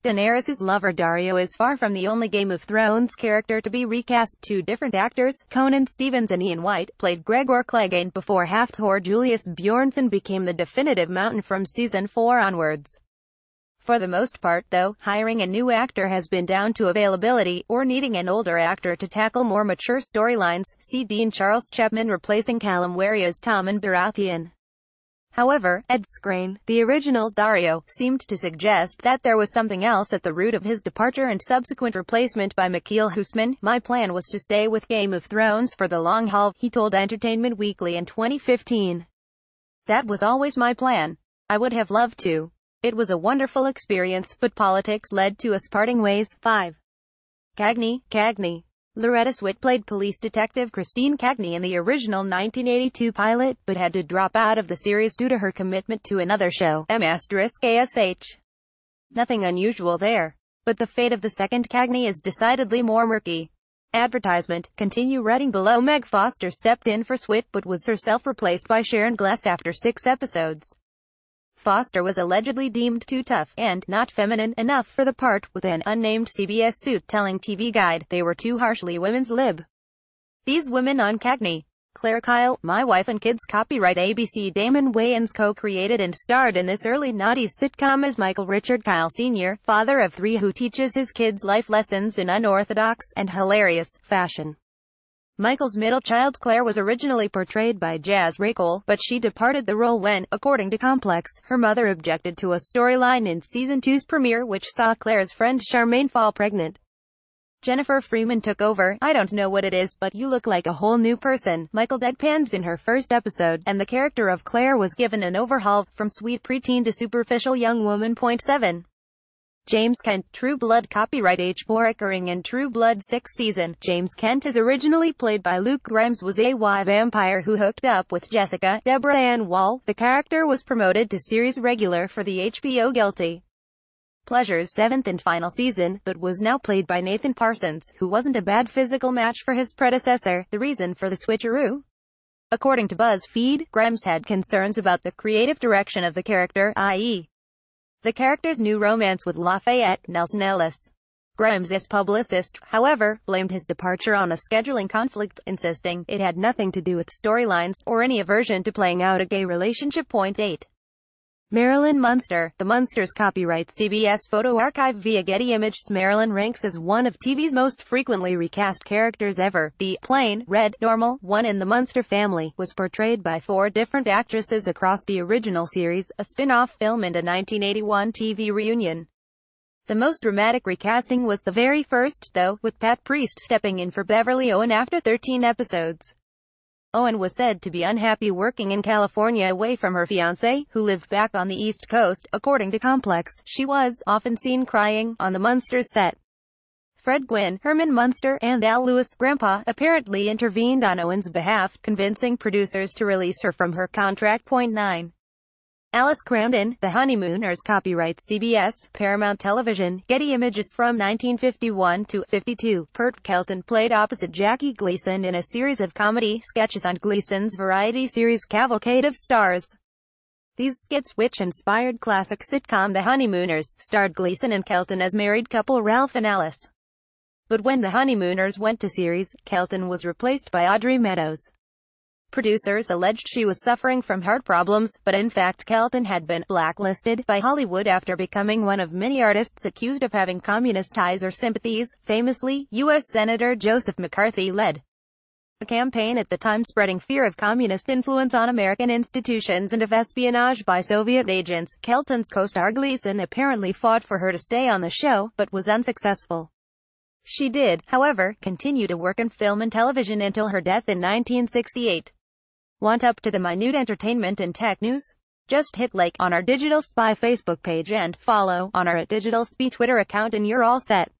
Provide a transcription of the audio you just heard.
Daenerys' lover Daario is far from the only Game of Thrones character to be recast. Two different actors, Conan Stevens and Ian White, played Gregor Clegane before Hafthor Julius Bjornsson became the definitive Mountain from Season 4 onwards. For the most part, though, hiring a new actor has been down to availability, or needing an older actor to tackle more mature storylines. See Dean Charles Chapman replacing Callum Wary as Tommen Baratheon. However, Ed Skrein, the original Daario, seemed to suggest that there was something else at the root of his departure and subsequent replacement by Michiel Huisman. "My plan was to stay with Game of Thrones for the long haul," he told Entertainment Weekly in 2015. "That was always my plan. I would have loved to. It was a wonderful experience, but politics led to us parting ways." 5. Cagney. Loretta Swit played police detective Christine Cagney in the original 1982 pilot, but had to drop out of the series due to her commitment to another show, M*ASH. Nothing unusual there. But the fate of the second Cagney is decidedly more murky. Advertisement. Continue reading below. Meg Foster stepped in for Swit but was herself replaced by Sharon Gless after 6 episodes. Foster was allegedly deemed too tough and not feminine enough for the part, with an unnamed CBS suit telling TV Guide they were too harshly women's lib. These women on Cagney. Claire Kyle, My Wife and Kids. Copyright ABC. Damon Wayans co-created and starred in this early noughties sitcom as Michael Richard Kyle Sr., father of 3 who teaches his kids life lessons in unorthodox and hilarious fashion. Michael's middle child Claire was originally portrayed by Jazz Raycole, but she departed the role when, according to Complex, her mother objected to a storyline in Season 2's premiere which saw Claire's friend Charmaine fall pregnant. Jennifer Freeman took over. "I don't know what it is, but you look like a whole new person," Michael deadpans in her first episode, and the character of Claire was given an overhaul, from sweet preteen to superficial young woman. 7. James Kent. True Blood. Copyright HBO. Recurring in True Blood 6th season, James Kent, is originally played by Luke Grimes, was a vampire who hooked up with Jessica, Deborah Ann Wall. The character was promoted to series regular for the HBO Guilty Pleasure's 7th and final season, but was now played by Nathan Parsons, who wasn't a bad physical match for his predecessor. The reason for the switcheroo? According to BuzzFeed, Grimes had concerns about the creative direction of the character, i.e., the character's new romance with Lafayette Nelson Ellis. Grimes' publicist, however, blamed his departure on a scheduling conflict, insisting it had nothing to do with storylines, or any aversion to playing out a gay relationship. 8. Marilyn Munster. The Munsters. Copyright CBS Photo Archive via Getty Images. Marilyn ranks as one of TV's most frequently recast characters ever. The plain, red, normal one in the Munster family was portrayed by 4 different actresses across the original series, a spin-off film and a 1981 TV reunion. The most dramatic recasting was the very first, though, with Pat Priest stepping in for Beverly Owen after 13 episodes. Owen was said to be unhappy working in California away from her fiancé, who lived back on the East Coast. According to Complex, she was often seen crying on the Munsters set. Fred Gwynne, Herman Munster, and Al Lewis, Grandpa, apparently intervened on Owen's behalf, convincing producers to release her from her contract. 9. Alice Cramden. The Honeymooners. Copyright CBS, Paramount Television, Getty Images. From 1951 to 52, Pert Kelton played opposite Jackie Gleason in a series of comedy sketches on Gleason's variety series Cavalcade of Stars. These skits, which inspired classic sitcom The Honeymooners, starred Gleason and Kelton as married couple Ralph and Alice. But when The Honeymooners went to series, Kelton was replaced by Audrey Meadows. Producers alleged she was suffering from heart problems, but in fact Kelton had been blacklisted by Hollywood after becoming one of many artists accused of having communist ties or sympathies. Famously, U.S. Senator Joseph McCarthy led a campaign at the time spreading fear of communist influence on American institutions and of espionage by Soviet agents. Kelton's co-star Gleason apparently fought for her to stay on the show, but was unsuccessful. She did, however, continue to work in film and television until her death in 1968. Want up to the minute entertainment and tech news? Just hit like on our Digital Spy Facebook page and follow on our @Digital Spy Twitter account and you're all set.